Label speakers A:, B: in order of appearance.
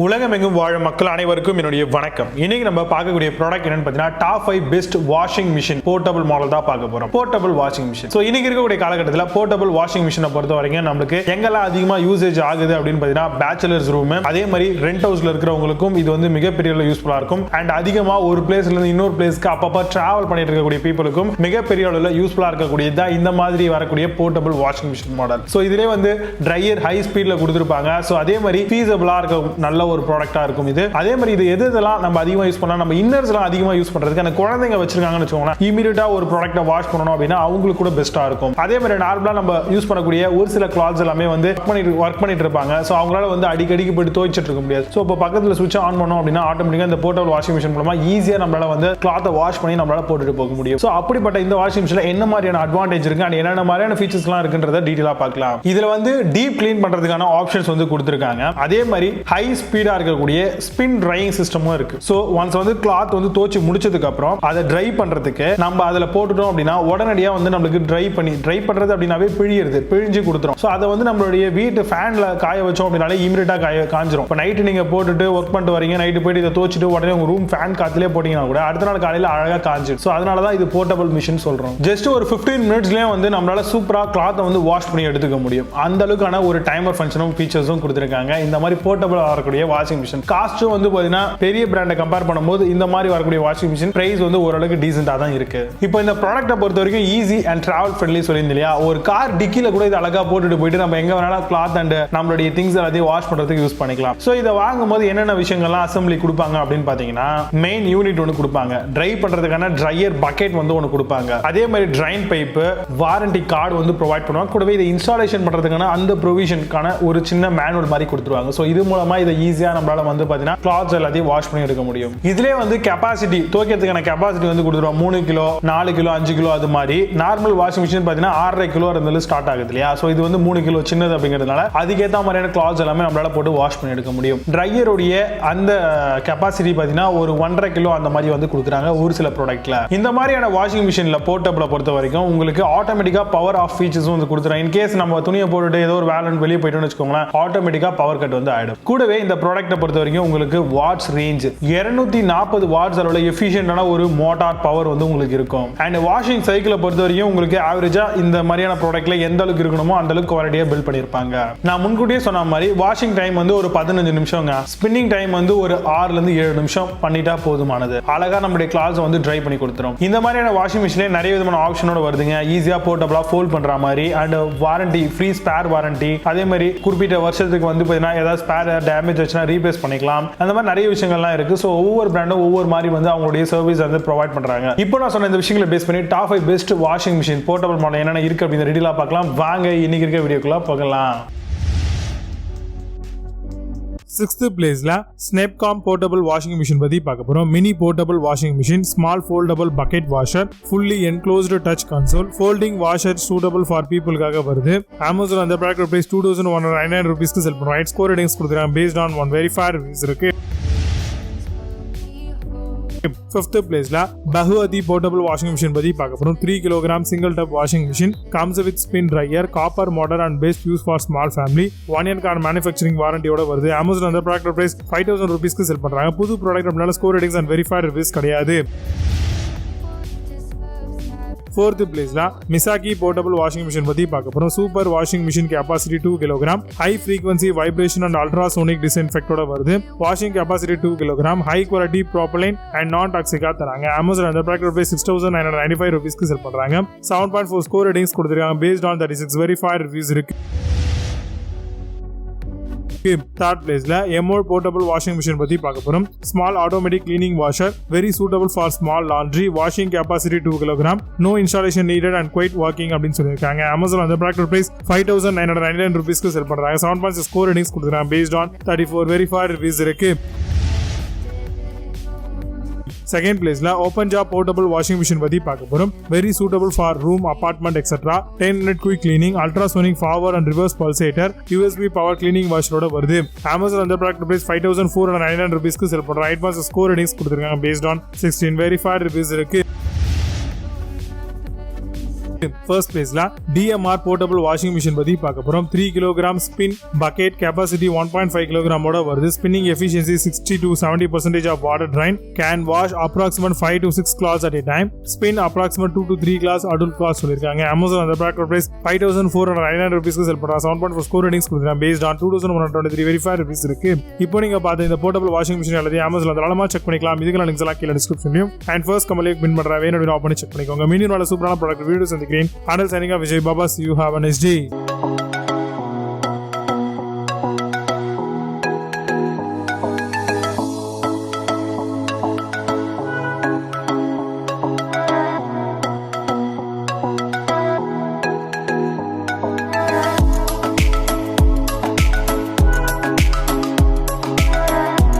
A: உலகமெங்கும் வாழும் மக்கள் அனைவருக்கும் என்னுடைய வணக்கம். இன்னைக்கு நம்ம பார்க்கக்கூடிய ப்ராடக்ட் என்னன்னு பார்த்தீங்கன்னா top 5 best washing machine portable model தான் பார்க்க போறோம். Portable washing machine. ஸோ இன்னைக்கு இருக்கக்கூடிய காலகட்டத்தில் போர்ட்டபிள் வாஷிங் மிஷினை பொறுத்த வரைக்கும் நம்மளுக்கு எங்கெல்லாம் அதிகமாக யூசேஜ் ஆகுது அப்படின்னு பார்த்தீங்கன்னா பேச்சுலர்ஸ் ரூம், அதே மாதிரி ரெண்ட் ஹவுஸ்ல இருக்கிறவங்களுக்கும் இது வந்து மிகப்பெரிய யூஸ்ஃபுல்லா இருக்கும். அண்ட் அதிகமாக ஒரு பிளேஸ்ல இருந்து இன்னொரு பிளேஸ்க்கு அப்பப்போ டிராவல் பண்ணிட்டு இருக்கக்கூடிய பீப்புளுக்கும் மிகப்பெரிய அளவில் யூஸ்ஃபுல்லா இருக்கக்கூடியதா இந்த மாதிரி வரக்கூடிய portable washing machine model. So இதுலேயே வந்து ட்ரையர் ஹை ஸ்பீட்ல கொடுத்துருப்பாங்க. ஸோ அதே மாதிரி ஃபீஸபிளா இருக்க நல்ல ஒரு ப்ராடக்ட்டா இருக்கும் இது. அதே மாதிரி இது எதெல்லாம் நம்ம அதிகமாக யூஸ் பண்ணலாம், நம்ம இன்னர்ஸ்லாம் அதிகமாக யூஸ் பண்றதுக்கு அந்த குழந்தைங்க வச்சிருக்காங்கன்னு வச்சுக்கோங்களேன், இமீடியட்டா ஒரு ப்ராடக்ட்டை வாஷ் பண்ணணும் அப்படின்னா அவங்களுக்கு கூட பெஸ்ட்டா இருக்கும். அதே மாதிரி நார்மலா நம்ம யூஸ் பண்ணக்கூடிய ஒரு சில கிளாத்ஸ் எல்லாமே வந்து ஒர்க் பண்ணிட்டு இருப்பாங்க. ஸோ அவங்களால வந்து அடிக்கடிக்கு போயிட்டு துவைச்சிட்டு இருக்க முடியாது. ஸோ இப்போ பக்கத்தில் சுவிட்ச் ஆன் பண்ணோம் அப்படின்னா ஆட்டோமேட்டிக்கா இந்த போர்ட்டபிள் வாஷிங் மிஷின் மூலமா ஈஸியா நம்மளால வந்து கிளாத்தை வாஷ் பண்ணி நம்மளால போட்டுட்டு போக முடியும். ஸோ அப்படிப்பட்ட இந்த வாஷிங் மிஷின்ல என்ன மாதிரியான அட்வான்டேஜ் இருக்கு அண்ட் என்னென்ன மாதிரியான ஃபீச்சர்ஸ்லாம் இருக்குன்றத டீடைலா பார்க்கலாம். இதுல வந்து டீப் கிளீன் பண்றதுக்கான ஆப்ஷன்ஸ் வந்து கொடுத்திருக்காங்க. அதே மாதிரி ஹை ஸ்பீடா இருக்கக்கூடிய ஸ்பின் ட்ரையிங் சிஸ்டமும் இருக்கு. சோ ஒன்ஸ் வந்து கிளாத் வந்து தோச்சி முடிச்சதுக்கு அப்புறம் அதை ட்ரை பண்றதுக்கு நம்ம அதுல போட்டுட்டோம் அப்படின்னா உடனடியா வந்து நமக்கு ட்ரை பண்றது அப்படினாவே பிழிஞ்சு கொடுத்துரும். சோ அதை வந்து நம்மளுடைய வீட்டு ஃபேன்ல காய வச்சோம் அப்படினாலே இமிடியேட்டா காஞ்சிரும். இப்போ நைட்டு நீங்க போட்டுட்டு ஒர்க் பண்ணிட்டு வரீங்க, நைட்டு போயிட்டு இதை தோச்சிட்டு உடனே உங்க ரூம் ஃபேன் காத்துலயே போட்டீங்கன்னா கூட அடுத்த நாள் காலையில அழகா காஞ்சிடும். சோ அதனால தான் இது போர்ட்டபிள் மிஷின் சொல்றோம். ஜஸ்ட் ஒரு 15 மினிட்ஸ்லயே வந்து நம்மளால சூப்பரா கிளாத்தை வந்து வாஷ் பண்ணி எடுத்துக்க முடியும். அந்த அளவுக்கான ஒரு டைமர் ஃபங்க்ஷனும் ஃபீச்சர்ஸும் கொடுத்திருக்காங்க இந்த மாதிரி போர்ட்டபிள் வரக்கூடிய வாஷிங் மிஷின். காஸ்ட்டும் வந்து பாத்தீங்கன்னா பெரிய பிராண்டை கம்பேர் பண்ணும்போது இந்த மாதிரி வரக்கூடிய வாஷிங் மிஷின் பிரைஸ் வந்து ஓரளவுக்கு டீசென்ட்டா தான் இருக்கு. இப்போ இந்த ப்ராடக்ட்டை பொறுத்த வரைக்கும் ஈஸி அண்ட் டிராவல் ஃப்ரெண்ட்லி சொல்லியிருந்தேன் இல்லையா, ஒரு கார் டிக்கில கூட இது அழகா போட்டுட்டு போயிட்டு நம்ம எங்க வேணாலும் கிளாத் அண்ட் நம்மளுடைய திங்ஸ் எல்லாத்தையும் வாஷ் பண்றதுக்கு யூஸ் பண்ணிக்கலாம். சோ இதை வாங்கும்போது என்னென்ன விஷயங்கள்லாம் அசம்பிளி கொடுப்பாங்க அப்படின்னு பாத்தீங்கன்னா மெயின் யூனிட் ஒன்று கொடுப்பாங்க, ட்ரை பண்றதுக்கான ட்ரையர் பக்கெட் வந்து ஒன்று கொடுப்பாங்க, அதே மாதிரி ட்ரைன் பைப், வாரண்டி கார்டு வந்து ப்ரொவைட் பண்ணுவாங்க. கூடவே இதை இன்ஸ்டாலேஷன் பண்றதுக்கான அந்த ப்ரொவிஷனுக்கான ஒரு சின்ன மேனுவல் மாதிரி கொடுத்துருவாங்க. சோ இது மூலமா இதை ஈஸியா நம்மளால வந்து பாத்தீங்கன்னா கிளாத்ஸ் எல்லாத்தையும் வாஷ் பண்ணி எடுக்க முடியும். இதுலயே வந்து கெபாசிட்டி துவைக்கிறதுக்கான கெபாசிட்டி வந்து கொடுத்துருவோம். 3 கிலோ 4 கிலோ 5 கிலோ அது மாதிரி. நார்மல் வாஷிங் மிஷின் பாத்தீங்கன்னா 6.5 கிலோ இருந்தாலும் ஸ்டார்ட் ஆகுது இல்லையா. சோ இது வந்து 3 கிலோ சின்னது அப்படிங்கிறதுனால அதுக்கேற்ற மாதிரியான கிளாத்ஸ் எல்லாமே நம்மளால போட்டு வாஷ் பண்ணி எடுக்க முடியும். ட்ரையருடைய அந்த கெபாசிட்டி பாத்தீங்கன்னா ஒரு 1.5 கிலோ அந்த மாதிரி வந்து கொடுக்குறாங்க ஒரு சில ப்ராடக்ட்ல. இந்த மாதிரியான வாஷிங் மிஷின்ல போர்ட்டபிளை பொறுத்த வரைக்கும் உங்களுக்கு ஆட்டோமேட்டிக்கா பவர் ஆஃப் ஃபீச்சர்ஸும் வந்து கொடுத்துறாங்க. இன் கேஸ் நம்ம துணியை போட்டுட்டு ஏதோ ஒரு வேலை வெளியே போயிட்டோம்னு வச்சுக்கோங்களேன், ஆட்டோமேட்டிக்கா பவர் கட் வந்து ஆயிடும். கூடவே இந்த ப்ராடக்ட்டை பொறுத்த வரைக்கும் உங்களுக்கு வாட்ஸ் ரேஞ்ச் 240 வாட்ஸ் அளவுல எஃபிஷியன்ட்டான ஒரு மோட்டார் பவர் வந்து உங்களுக்கு இருக்கும். அண்ட் வாஷிங் சைக்கிளை பொறுத்த வரைக்கும் உங்களுக்கு ஆவரேஜா இந்த மாதிரியான ப்ராடக்ட்ல எந்த அளவுக்கு இருக்கணுமோ அந்த அளவுக்கு குவாலிட்டியா பில்ட் பண்ணிருப்பாங்க. நான் முன்கூட்டியே சொன்ன மாதிரி வாஷிங் டைம் வந்து ஒரு 15 நிமிஷம்ங்க, ஸ்பின்னிங் டைம் வந்து ஒரு 6 ல இருந்து 7 நிமிஷம் பண்ணிட்டா போதுமானது. அழகா நம்மளுடைய கிளாத்ஸ் வந்து ட்ரை பண்ணி கொடுத்துரும். இந்த மாதிரியான வாஷிங் மிஷின்ல நிறைய விதமான ஆப்ஷனோட வருதுங்க. ஈஸியா போர்ட்டபிளா ஃபோல்ட் பண்ற மாதிரி and warranty free spare warranty, அதே மாதிரி குறிப்பிட்ட வருஷத்துக்கு வந்து பாத்தீங்கன்னா ஏதாவது ஸ்பேர் டேமேஜ் ஆச்சுன்னா ரீப்ளேஸ் பண்ணிக்கலாம். அந்த மாதிரி நிறைய விஷயங்கள்லாம் இருக்கு. ஸோ ஒவ்வொரு பிராண்டும் ஒவ்வொரு மாதிரி வந்து அவங்களுடைய சர்வீஸ் வந்து ப்ரொவைட் பண்றாங்க. இப்போ நான் சொன்ன இந்த விஷயங்களை பேஸ் பண்ணி top 5 best washing machine portable model என்னென்ன இருக்கு அப்படின்னு டீடைலா பார்க்கலாம். வாங்க இன்னைக்கு இருக்க வீடியோக்குள்ள போகலாம். 6th பிளேஸ்ல ஸ்னெப்காம் போர்ட்டபிள் வாஷிங் மிஷின் பத்தி பார்க்க போறோம். Mini portable washing machine, small foldable bucket washer, fully enclosed touch console, folding washer suitable for பீப்புளுக்காக வருது. Amazon அந்த ப்ராடக்ட் பிரைஸ் 2199 ரூபீஸ்க்கு செல் பண்றாங்க. ஸ்கோர் ரேட்டிங்ஸ் கொடுக்குறாங்க பேஸ்ட் ஆன் 1 வெரிஃபைட் ரிவ்யூஸ் இருக்கு. 5th பிளேஸ்ல பஹுவதி போர்ட்டபிள் வாஷிங் மிஷின் பத்தி பார்க்க போறோம். 3 kg single tub washing machine, comes with spin dryer, copper motor and best use for small family, 1 year car manufacturing வாரண்டியோட வருது. Amazon அந்த product price 5000 ரூபீஸ்க்கு sell பண்றாங்க. புது product அப்படினால score ratings and verified reviews கிடையாது. 4th பிளேஸ்ல மிசாக்கி portable washing machine பத்தி பார்க்க போறோம். Super washing machine capacity 2 kg, high frequency vibration and ultrasonic டிஸ்இன்ஃபெக்டோட வருது. Washing capacity 2 kg, high quality propylene and non டாக்ஸிக்கா தராங்க. Amazon அந்த ப்ராடக்ட் பிரைஸ் 6995 ரூபீஸ்க்கு செல் பண்றாங்க. 7.4 ஸ்கோர் ரேட்டிங்ஸ் கொடுத்திருக்காங்க பேஸ்ட் ஆன் 36 வெரிஃபைட் ரிவ்யூஸ் இருக்கு. 3rd பிளேஸ்ல எமோட் போர்ட்டபிள் வாஷிங் மிஷின் பத்தி பார்க்க போறோம். Small automatic cleaning washer, very suitable for small laundry, washing capacity 2 kg, no installation needed and quiet working அப்படின்னு சொல்லியிருக்காங்க. Amazon அந்த ப்ராடக்ட் பிரைஸ் 5999 ரூபீஸ்க்கு செல் பண்றாங்க. 7.6 score ratings கொடுக்குறாங்க பேஸ்ட் ஆன் 34 வெரிஃபைட் ரிவ்யூஸ் இருக்கு. 2nd பிளேஸ்ல open job portable washing machine பத்தி பார்க்க போறோம். Very suitable for room, apartment etcetera, 10 minute quick cleaning, ultrasonic forward and reverse pulsator, USB power cleaning வாஷரோட வருது. Amazon அந்த ப்ராடக்ட் பிரைஸ் 5499 ரூபீஸ்க்கு செல் பண்றாங்க. 8.6 score ratings கொடுத்திருக்காங்க பேஸ்ட் ஆன் 16 வெரிஃபைட் ரிவ்யூஸ் இருக்கு. First பிளேஸ்ல DMR போர்ட்டபிள் வாஷிங் மிஷின் பத்தி பார்க்க போறோம். 3 kg spin bucket capacity 1.5 kg ஓட வருது. Spinning efficiency 60 to 70% of water drain. Can wash approximate 5 to 6 cloths at a time. Spin approximate 2 to 3 cloths adult cloths சொல்லிருக்காங்க. Amazon அந்த product price 5499 rupees sell பண்றாங்க. 7.4 score ratings கொடுக்குறாங்க. Based on 2123 verified reviews இருக்கு. இப்போ நீங்க பார்த்த இந்த portable washing machine அல்லது Amazon தாராளமா செக் பண்ணிக்கலாம். இதுக்கு லிங்க்ஸ் எல்லாம் கீழ டிஸ்கிரிப்ஷன்லயும் அண்ட் ஃபர்ஸ்ட் கமெண்ட்ல பின் பண்ற வேணும் ஆப் பண்ணி செக் பண்ணிக்கோங்க. மீண்டும் நல்ல சூப்பரான ப்ராடக்ட் வீடியோஸ் சந்திக்கிறேன். Atal signing off Vijay Baba. See you, have a nice day.